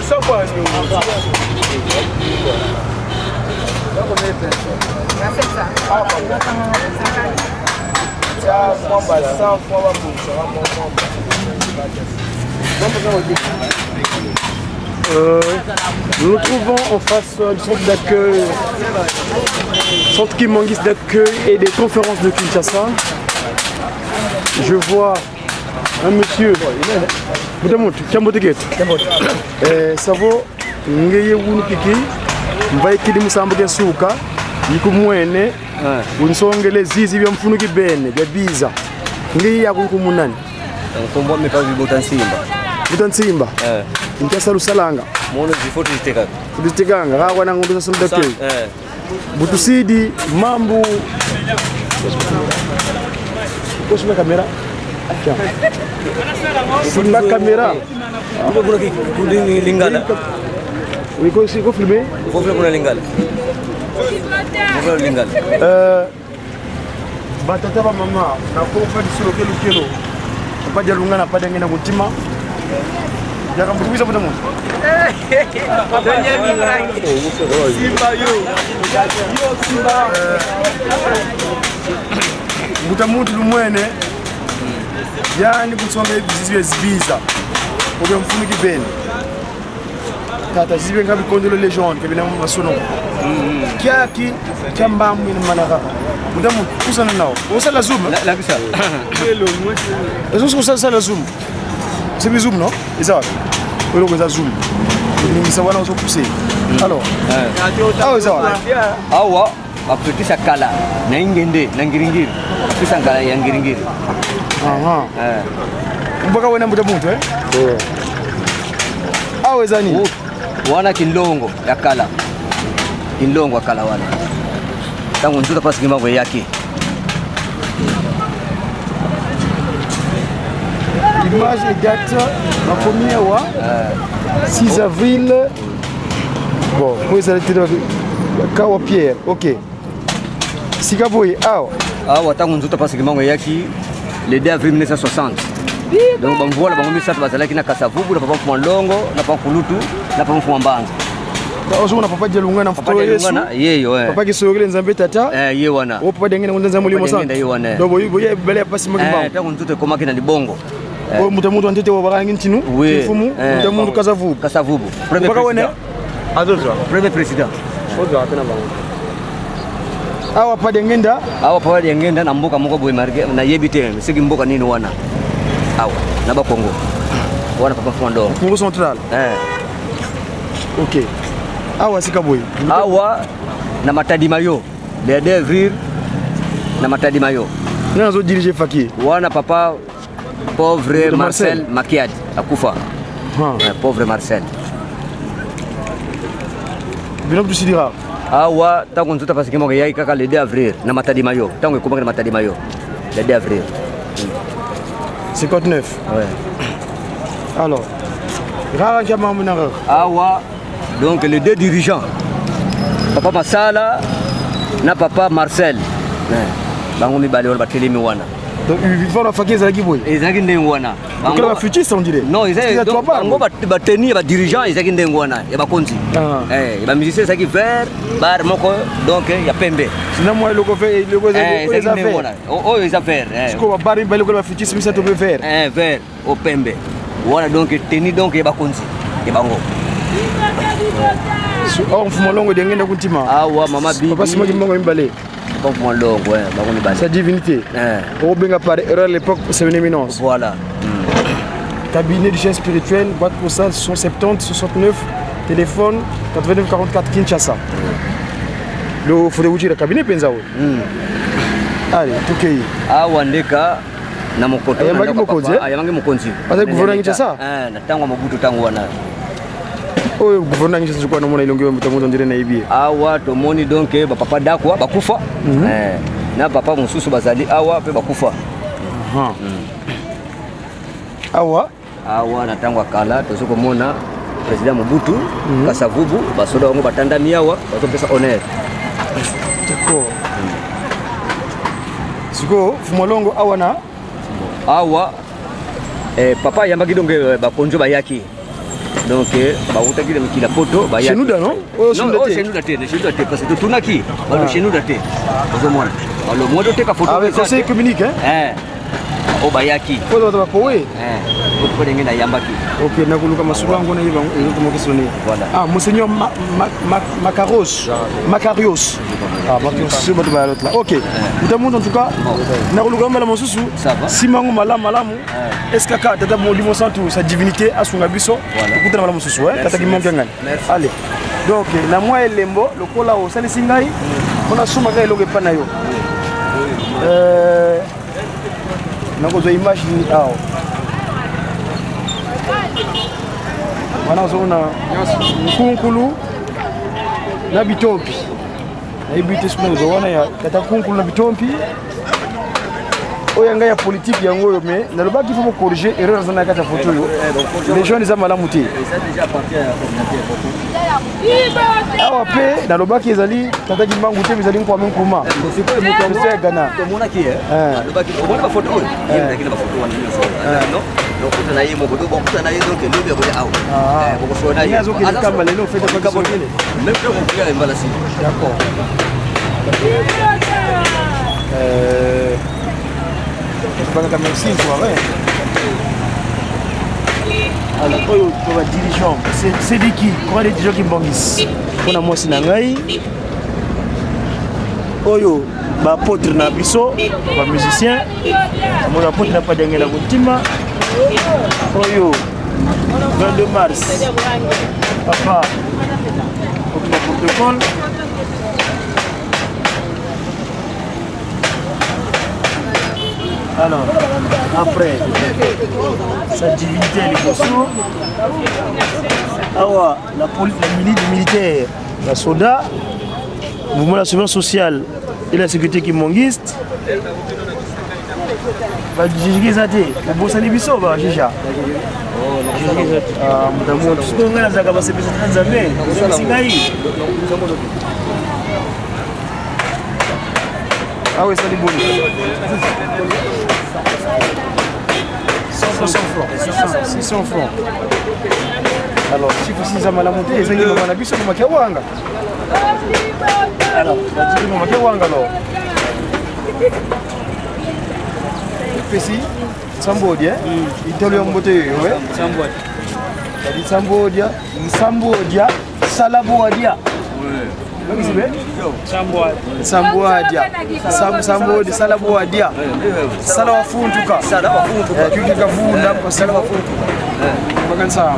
ça quoi nous nous trouvons en face du centre d'accueil, centre Kimangis d'accueil et des conférences de Kinshasa. Je vois un monsieur, Savo, Ngeye Wunipiki, Mbaikidi Musambuke Suka, Yikumwene, Unsongele Zizi Mfunuki Bene, Biza, Ngeye Yakumunani. Kombo mepa Butan Simba. Butan Simba? Nkasa Lusalanga. Mono zifoto zitekanga. Zitekanga, hawa na ngombe sasa mdake. Butusidi mambo. Koshima kamera. Koshima kamera. Kuna lingala. Wiko si ko filmer? Ko filmer kuna lingala. Kuna lingala. Batata ba mama na ko fa disiro kelo. Pas de lunga na pas d'engena mutima. Ya kan butubiza pada mu. Simba yo. Yo Simba. Mutamuntu lumwene. Yani kutsonga bizizwe zibiza. Obe mfunu kibeni. Tata zibe ngabi kondolo legend kebina mu masono. Kiaki kamba mu manaka. Mudamu kusana nao. Osala zoom. La bisa. Est-ce que ça la zoom? C'est le zoom non? Et ça. Ou le zoom. Ni ça va nous pousser. Alors. Ah ça va. Awa bakutisha kala na ingende na ngiringiri. Kisa kala ya ngiringiri. Aha. Mpaka wena mutamuntu Awe zani. Wana kilongo ya kala. Kilongo ya kala wana. Tangu nzuta pasi kimambo yake. L'image et date, la première 6 avril. Bon, oui, ça a été Kawa Pierre, ok. Sikaboy, awa tangu nzuta pasi kimambo yake le 2 avril 1960. Donc bamvola bangomi satu bazalaki na Kasavubu na papa Mfumalongo na papa Kulutu na papa Mfumambanza. Ozo na papa Jelunga na mfuto Yesu. Yeyo papa kisogele nzambe tata. Ye wana. O papa dengene ngonza mulimo sana. Donc boye bele pasi magimba. Tangu nzuta komaki na libongo. O mutamuntu antete wa barangi ntinu. Mfumu mutamuntu Kasavubu. Kasavubu. Premier président. Azozo. Premier président. Ozo atena bango. Awa pa dengenda. Awa pa dengenda na mboka moko boye marge na yebite sigi mboka nini wana. Awa na ba Kongo. Wana papa Mfumandongo. Congo central. OK. Awa Sikaboy. Awa na Matadi Mayo. Le 2 avril na Matadi Mayo. Nazo diriger Faki. Wana papa pauvre Marcel Makiadi akufa. Pauvre Marcel. Bino tusidira. Awa tangu nzuta pasi kimoga yai kaka le 2 avril na Matadi Mayo. Tangu ikomaka na Matadi Mayo. Le 2 avril. 59. Ouais. Alors, Rara Kiamamuna. Awa, donc les deux dirigeants, papa Masala na papa Marcel. Bango mi bale wala batelemi wana. Donc il faut la fakiza la kiboy. Ezaki ndengo wana. Bango la futiste on dirait. Non, donc bango ba tenir ba dirigeant ezaki ndengo wana ya ba konzi. Ba musicien ezaki vert, bar moko donc ya pembe. Sinon moi le fait les affaires. Oh les affaires. Parce que bar bale ko la futiste mi ça to vert. Vert au pembe. Wana donc tenir donc ya ba konzi. Ya bango. Oh Mfumolongo dengenda kuntima. Awa mama bibi. Papa sima kimongo imbale. Papa Mfumolongo bango ni bale. Sa divinité. Au benga par erreur à l'époque c'est une éminence. Voilà. Cabinet du chef spirituel, boîte postale 170 69, téléphone 89 44 Kinshasa. Le faut le cabinet penza. Allez, tukei. Awa ndeka na mokoto na mokoto. Ayamangi mokonzi. Asa gouverneur Kinshasa? Na tango mabutu tango wana. Oh gouverneur Kinshasa kwa namona ilongewe mutamuzo ndire na ibie. Awa tomoni donc ba papa dakwa bakufa. Na papa mususu bazali awa pe bakufa. Awa na tango kala tozoko mona président Mobutu Kasavubu basoda wango batanda miawa bazopesa honneur. D'accord. Siko Mfumolongo awa na awa papa yambaki donc bakonjo bayaki Donc bauta kila photo ba chez nous non chez nous daté parce que tout naki ba chez nous daté ozomona le modo te ka photo avec conseil communique o bayaki photo ba ko we ko ngena yambaki OK nakuluka masulu yangu na hivi ndio kisoni voilà monseigneur Macarios Macarios c'est bon ba l'autre là OK mtamuntu en tout cas nakuluka mala mosusu simangu malamu est-ce que tata molimo santu sa divinité asunga biso ukutana mala mosusu tata kimonke ngani allez donc na moi elembo lokola o salisi ngai mona suma kai loke pana yo nakozo image ni ao wana zona nkunkulu na bitompi na ibite suma zona ya tata kunkulu na bitompi oya ngaya politique yango yo mais na lobaki faut corriger erreur zana kata photo yo les jeunes za malamu te awa pe na lobaki ezali tata kimbangu te ezali kwa menkuma c'est quoi le moto ya Ghana to mona ki lobaki mona ba photo yenda kila ba photo wana no donc na yemo bodo bokuta na yezo ke lobe bodo awo boko sona yezo yazo ke kamba lelo fait de pas kabotele même que on peut mbala si d'accord baka kama si soirée alors oyo to ba dirigeant c'est dit qui quoi les dirigeants qui bongis pona moi sinangai oyo ba apôtre na biso ba musicien mo apôtre na pa dengela mutima oyo 22 mars papa pour le protocole alors après sa divinité les bosso awa la police la militaire la soda mouvement de la surveillance sociale et la sécurité qui mongiste ba jijigisa te bosani biso ba jija mtamu tusikonga na zaka base pesa Tanzania singai awe sali boni 600 francs alors si vous ça mala monter ezangi mama na biso mama kiwanga alors bajiki mama kiwanga lo pesi Sambodia itolo mbote yowe Sambodia Sambodia Salabodia Sambodia Sambodia Salabodia Sala wafuntuka kiki kavunda kwa sala wafuntuka makansa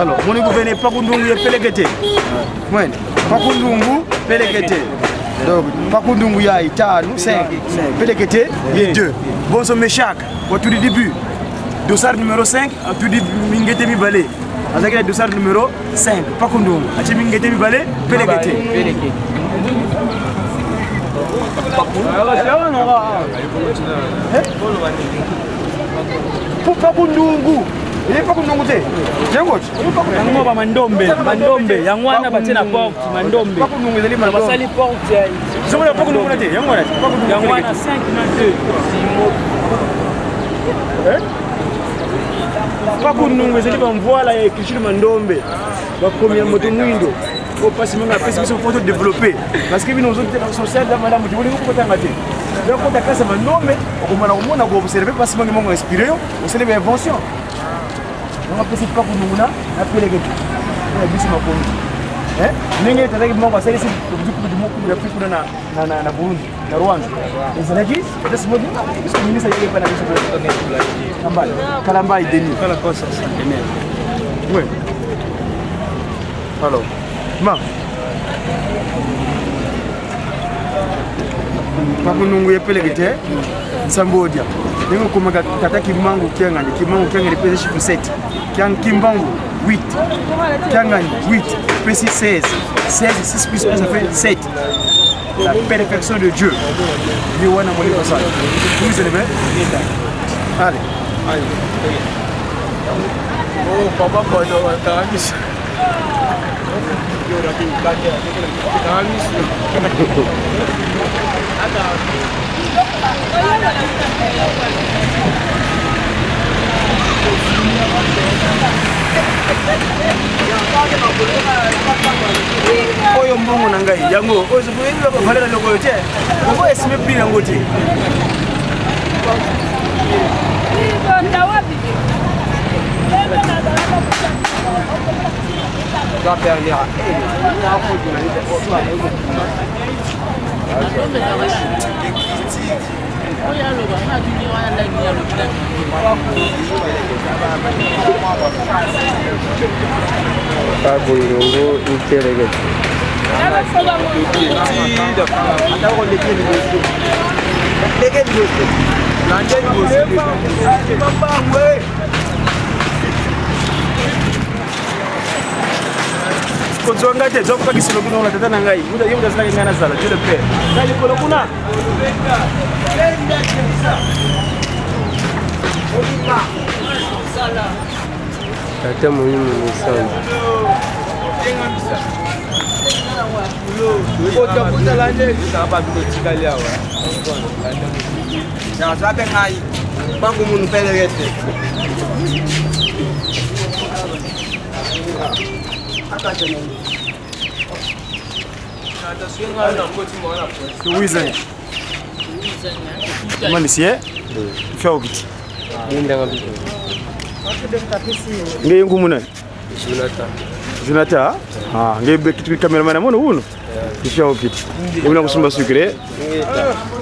alors moni gouverne pakundungu ye pelekete mwene pakundungu pelekete donc pakundungu ya itanu 5 pelekete ye 2 bonso meshak au tout début dossard numéro 5 à tout début mingete mi balé avec le dossard numéro 5 pakundungu achi mingete mi balé pelekete pour pakundungu il pas qu'on te yango yango ba mandombe yangwana batena porte mandombe pas qu'on ngeli mandombe basali porte ya zomo ya pas qu'on ngeli te yangwana yangwana 5 na 2 pas qu'on ngeli ba mvoila ya kichiri mandombe ba premier moto mwindo au passe même après c'est photo développer parce que bino zote social da madame tu voulez ko tanga te donc on ta classe mandombe ko mona ko observer parce que mongo inspiré on c'est les inventions on peut pas pour nous là appeler les gars on a vu ma commune ninge tataki mongo sasa du moko ya piku na Burundi na Rwanda ezalaki that's modi parce que ministre yeye pana biso kambali kalambai deni kala kosa amen ouais alors ma pakunungu yepelekete Sambodia ningo kumaka tataki mangu kiangani pesa chiffre 7 kiang kimbangu 8 kiangani 8 pesa 16 6 plus 1 ça fait 7 la perfection de Dieu ni wana moli kwa sana vous allez bien allez oh papa kwa tamis yango ozo ko ko valeur loko yote ko esime prix yango te Kozonga te zokupa kisolo kuna la tata na ngai muda yemu dasala ngana sala je le père ngai kolo kuna tata muhimu ni sana utakuta lande hapa tukotikali hawa na sabe ngai bangu munu pele gete Wizan. Mani sie? Fia ukiti. Linda ngapi? Ngai ngumu na? Junata. Junata? Ah, ngai be kitu kameraman mono uno. Fia ukiti. Ibuna kusumba sukre. Ngita.